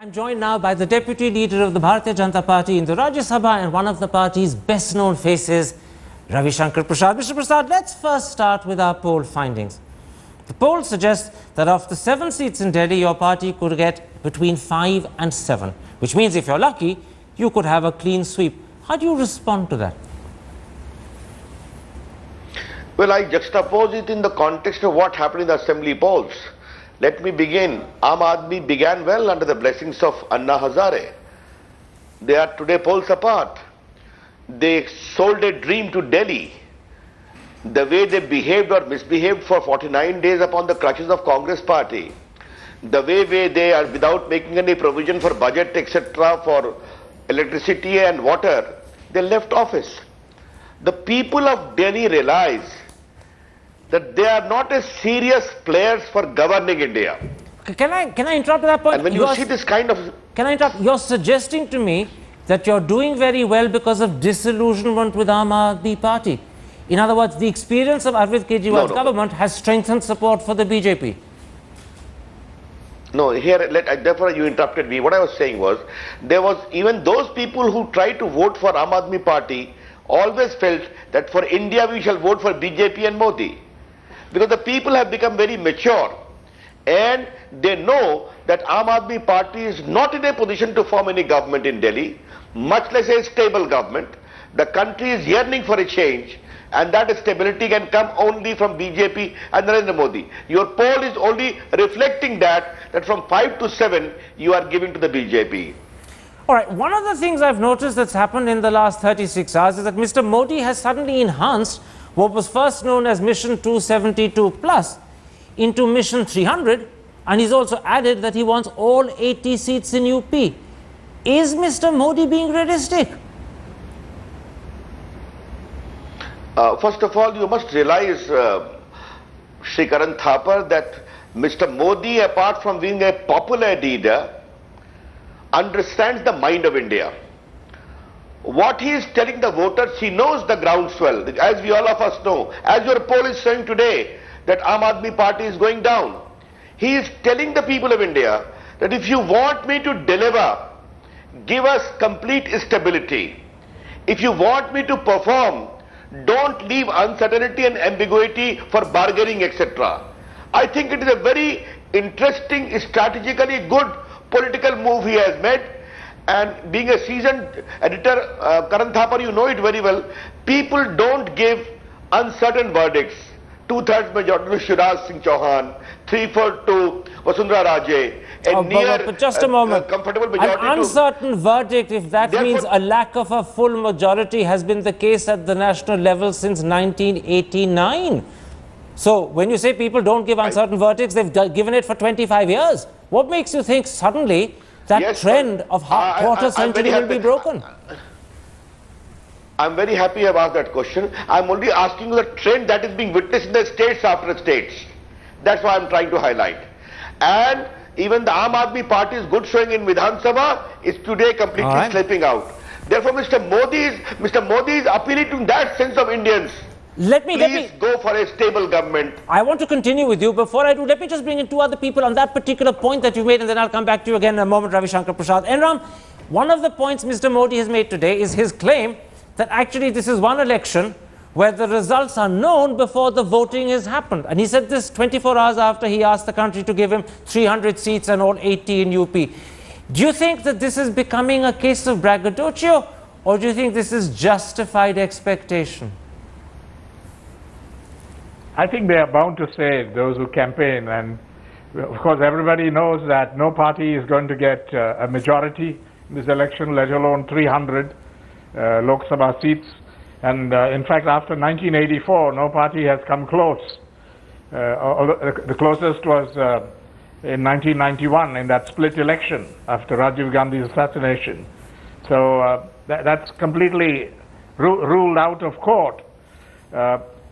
I'm joined now by the Deputy Leader of the Bharatiya Janata Party in the Rajya Sabha and one of the party's best-known faces, Ravi Shankar Pradsad. Mr. Pradsad, let's first start with our poll findings. The poll suggests that of the 7 seats in Delhi, your party could get between 5 and 7, which means if you're lucky, you could have a clean sweep. How do you respond to that? Well, I juxtapose it in the context of what happened in the assembly polls. Let me begin. Aam Aadmi began well under the blessings of Anna Hazare. They are today poles apart. They sold a dream to Delhi. The way they behaved or misbehaved for 49 days upon the crutches of Congress party, the way they are without making any provision for budget etc. for electricity and water, they left office. The people of Delhi realize that they are not as serious players for governing India. Can I interrupt at that point? And when you see this kind of... Can I interrupt? You're suggesting to me that you're doing very well because of disillusionment with Aam Aadmi Party. In other words, the experience of Arvind Kejriwal's government has strengthened support for the BJP. No, therefore you interrupted me. What I was saying was, there was even those people who tried to vote for Aam Aadmi Party always felt that for India we shall vote for BJP and Modi. Because the people have become very mature and they know that Aam Aadmi Party is not in a position to form any government in Delhi, much less a stable government. The country is yearning for a change and that stability can come only from BJP and Narendra Modi. Your poll is only reflecting that from 5 to 7 you are giving to the BJP. All right, one of the things I've noticed that's happened in the last 36 hours is that Mr. Modi has suddenly enhanced what was first known as Mission 272 plus into Mission 300, and he's also added that he wants all 80 seats in UP. Is Mr. Modi being realistic? First of all, you must realize, Shri Karan Thapar, that Mr. Modi, apart from being a popular leader, understands the mind of India. What he is telling the voters, he knows the groundswell, as we all of us know. As your poll is showing today, that Aam Aadmi Party is going down. He is telling the people of India that if you want me to deliver, give us complete stability. If you want me to perform, don't leave uncertainty and ambiguity for bargaining, etc. I think it is a very interesting, strategically good political move he has made. And being a seasoned editor, Karan Thapar, you know it very well, people don't give uncertain verdicts. 2/3 majority to Shiraz Singh Chauhan, 3/4 to Vasundhara Raje, but just a moment. Comfortable majority an uncertain verdict, if that means a lack of a full majority, has been the case at the national level since 1989. So when you say people don't give uncertain verdicts, they've given it for 25 years. What makes you think suddenly that trend of quarter century will be broken? I'm very happy about that question. I'm only asking you the trend that is being witnessed in the states after states. That's why I'm trying to highlight. And even the Aam Aadmi Party's good showing in Vidhan Sabha is today completely slipping out. Therefore, Mr. Modi is appealing to that sense of Indians. Please go for a stable government. I want to continue with you. Before I do, let me just bring in 2 other people on that particular point that you made, and then I'll come back to you again in a moment, Ravi Shankar Pradsad. Enram, one of the points Mr. Modi has made today is his claim that actually this is one election where the results are known before the voting has happened. And he said this 24 hours after he asked the country to give him 300 seats and all 80 in UP. Do you think that this is becoming a case of braggadocio, or do you think this is justified expectation? I think they are bound to say, those who campaign, and of course everybody knows that no party is going to get a majority in this election, let alone 300 Lok Sabha seats. And in fact, after 1984, no party has come close. The closest was in 1991 in that split election after Rajiv Gandhi's assassination. So that's completely ruled out of court.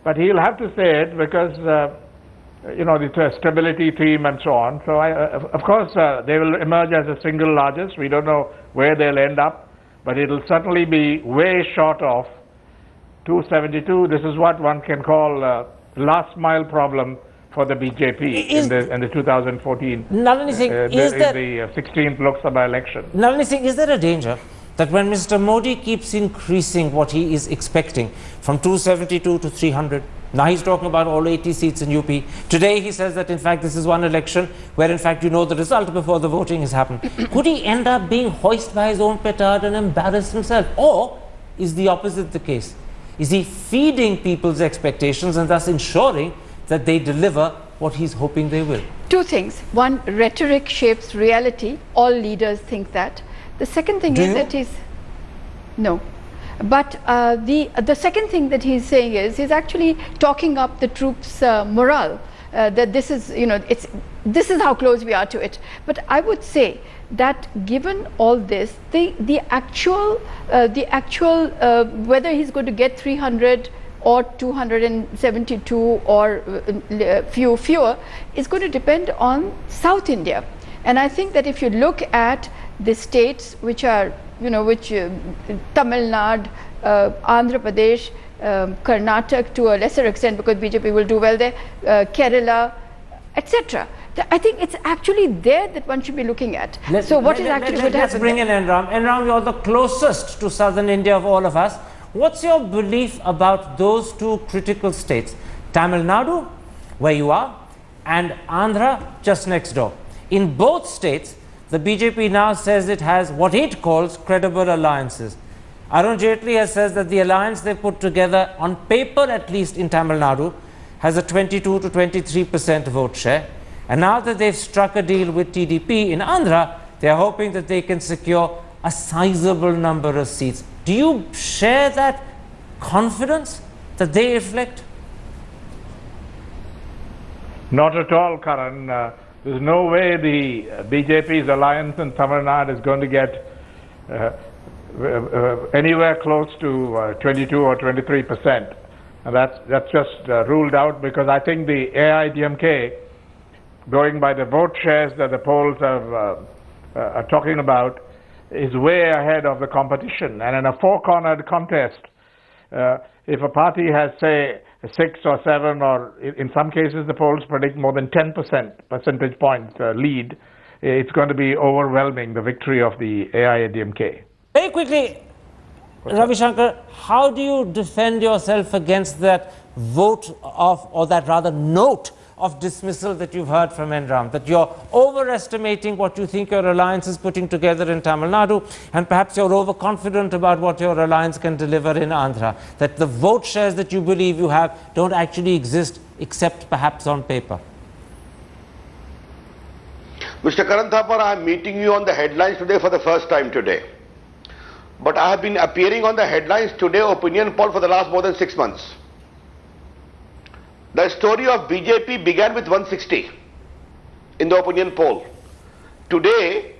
But he'll have to say it because, you know, the stability theme and so on. So, of course, they will emerge as a single largest. We don't know where they'll end up, but it'll certainly be way short of 272. This is what one can call last mile problem for the BJP in the 2014 Nalini Singh, in the 16th Lok Sabha election. Nalini Singh, is there a danger that when Mr. Modi keeps increasing what he is expecting from 272 to 300, now he's talking about all 80 seats in UP. Today he says that in fact this is one election where in fact you know the result before the voting has happened. Could he end up being hoisted by his own petard and embarrass himself? Or is the opposite the case? Is he feeding people's expectations and thus ensuring that they deliver what he's hoping they will? Two things. One, rhetoric shapes reality. All leaders think that. The second thing is that he's... No. But the second thing that he's saying is he's actually talking up the troops' morale. That this is, you know, this is how close we are to it. But I would say that given all this, the actual whether he's going to get 300 or 272 or fewer is going to depend on South India. And I think that if you look at the states which are, you know, Tamil Nadu, Andhra Pradesh, Karnataka to a lesser extent because BJP will do well there, Kerala, etc. I think it's actually there that one should be looking at. Let's bring in Enram. Enram, you're the closest to southern India of all of us. What's your belief about those two critical states, Tamil Nadu, where you are, and Andhra, just next door? In both states, the BJP now says it has what it calls credible alliances. Arun Jaitley has said that the alliance they put together, on paper at least in Tamil Nadu, has a 22 to 23% vote share. And now that they've struck a deal with TDP in Andhra, they are hoping that they can secure a sizable number of seats. Do you share that confidence that they reflect? Not at all, Karan. There's no way the BJP's alliance in Tamil Nadu is going to get anywhere close to 22 or 23%. And that's just ruled out because I think the AIDMK, going by the vote shares that the polls are talking about, is way ahead of the competition. And in a four-cornered contest, if a party has, say, 6 or 7, or in some cases the polls predict more than 10% percentage point lead, it's going to be overwhelming, the victory of the AIADMK. Very quickly, Ravi Shankar, how do you defend yourself against that vote of, or that rather note of dismissal that you've heard from Enram, that you're overestimating what you think your alliance is putting together in Tamil Nadu, and perhaps you're overconfident about what your alliance can deliver in Andhra, that the vote shares that you believe you have don't actually exist except perhaps on paper? Mr. Karan Thapar, I am meeting you on the headlines today for the first time today. But I have been appearing on the headlines today opinion poll for the last more than 6 months. The story of BJP began with 160 in the opinion poll. Today,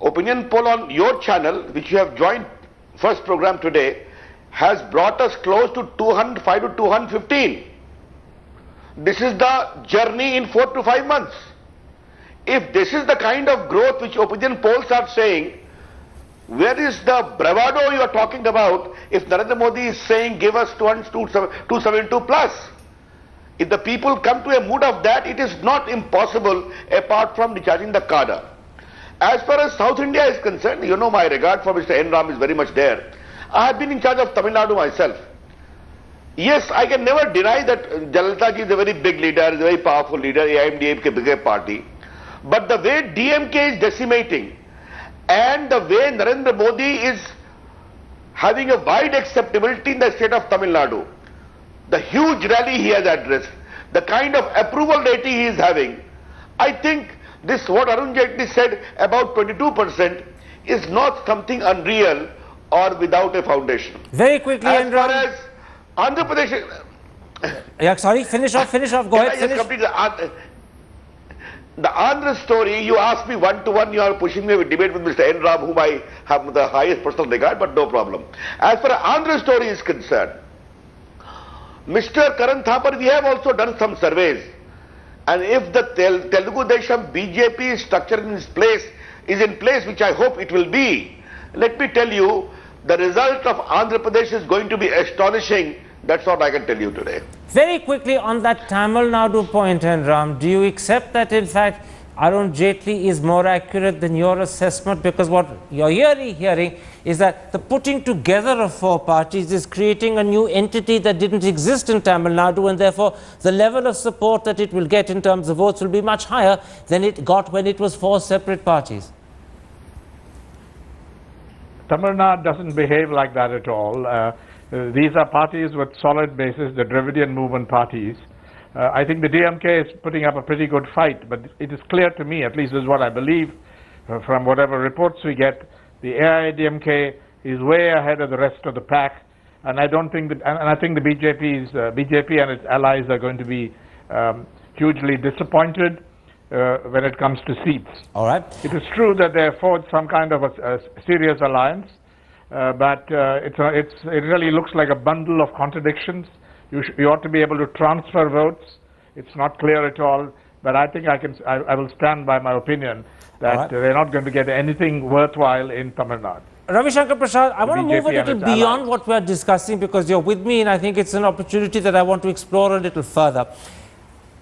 opinion poll on your channel, which you have joined first program today, has brought us close to 205 to 215. This is the journey in 4 to 5 months. If this is the kind of growth which opinion polls are saying, where is the bravado you are talking about if Narendra Modi is saying give us 272 plus? If the people come to a mood of that, it is not impossible apart from discharging the cadre. As far as South India is concerned, you know my regard for Mr. Enram is very much there. I have been in charge of Tamil Nadu myself. Yes, I can never deny that Jayalalitha ji is a very big leader, is a very powerful leader, AIMDMK bigger party. But the way DMK is decimating and the way Narendra Modi is having a wide acceptability in the state of Tamil Nadu, the huge rally he has addressed, the kind of approval rating he is having, I think this what Arun Jaitley said about 22% is not something unreal or without a foundation. Very quickly, as far as Andhra Pradesh... Yeah, sorry, finish off, go ahead, finish. The Andhra story, you asked me one-to-one, you are pushing me with debate with Mr. Enram, whom I have the highest personal regard, but no problem. As far as Andhra story is concerned, Mr. Karan Thapar, we have also done some surveys. And if the Telugu Desam BJP structure is in place, which I hope it will be, let me tell you, the result of Andhra Pradesh is going to be astonishing That's what I can tell you today. Very quickly on that Tamil Nadu point, and Ram, do you accept that in fact Arun Jaitley is more accurate than your assessment? Because what you're hearing is that the putting together of four parties is creating a new entity that didn't exist in Tamil Nadu, and therefore the level of support that it will get in terms of votes will be much higher than it got when it was four separate parties. Tamil Nadu doesn't behave like that at all. These are parties with solid bases, the Dravidian movement parties. I think the DMK is putting up a pretty good fight, but it is clear to me, at least this is what I believe, from whatever reports we get, the AIDMK is way ahead of the rest of the pack, and I don't think that, and I think the BJP and its allies are going to be hugely disappointed when it comes to seats. All right. It is true that they forged some kind of a serious alliance, but it really looks like a bundle of contradictions. You ought to be able to transfer votes. It's not clear at all, but I think I will stand by my opinion that they're not going to get anything worthwhile in Tamil Nadu. Ravi Shankar Pradsad, I want to move a little beyond what we're discussing because you're with me, and I think it's an opportunity that I want to explore a little further.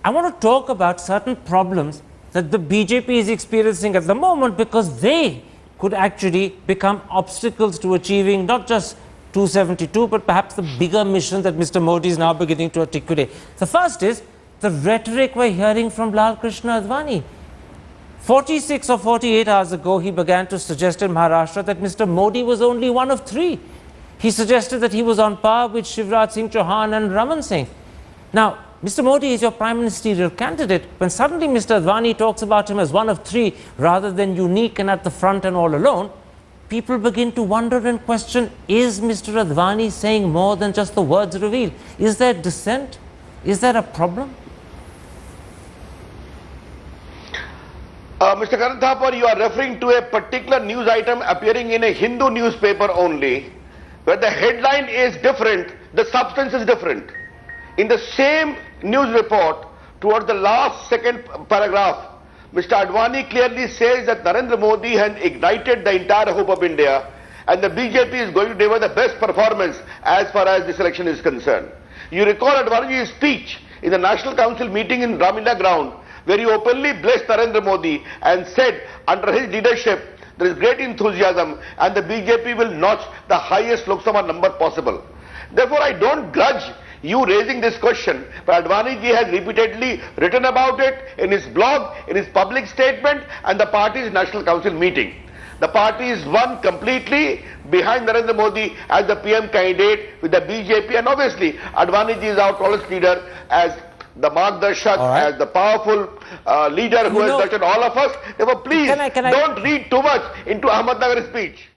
I want to talk about certain problems that the BJP is experiencing at the moment because they could actually become obstacles to achieving not just 272, but perhaps the bigger mission that Mr. Modi is now beginning to articulate. The first is the rhetoric we're hearing from Lal Krishna Advani. 46 or 48 hours ago, he began to suggest in Maharashtra that Mr. Modi was only one of three. He suggested that he was on par with Shivraj Singh Chauhan and Raman Singh. Now, Mr. Modi is your prime ministerial candidate. When suddenly Mr. Advani talks about him as one of three rather than unique and at the front and all alone, people begin to wonder and question, is Mr. Advani saying more than just the words revealed? Is there dissent? Is there a problem? Mr. Karan Thapar, you are referring to a particular news item appearing in a Hindu newspaper only, where the headline is different, the substance is different. In the same news report, towards the last second paragraph, Mr. Advani clearly says that Narendra Modi has ignited the entire hope of India and the BJP is going to deliver the best performance as far as this election is concerned. You recall Advani's speech in the National Council meeting in Ramila ground where he openly blessed Narendra Modi and said under his leadership there is great enthusiasm and the BJP will notch the highest Lok Sabha number possible. Therefore, I don't grudge you raising this question, but Advani ji has repeatedly written about it in his blog, in his public statement and the party's National Council meeting. The party is won completely behind Narendra Modi as the PM candidate with the BJP, and obviously Advani ji is our tallest leader as the Margdarshak, as the powerful leader who has nurtured all of us. Therefore, please don't read too much into Ahmednagar's speech.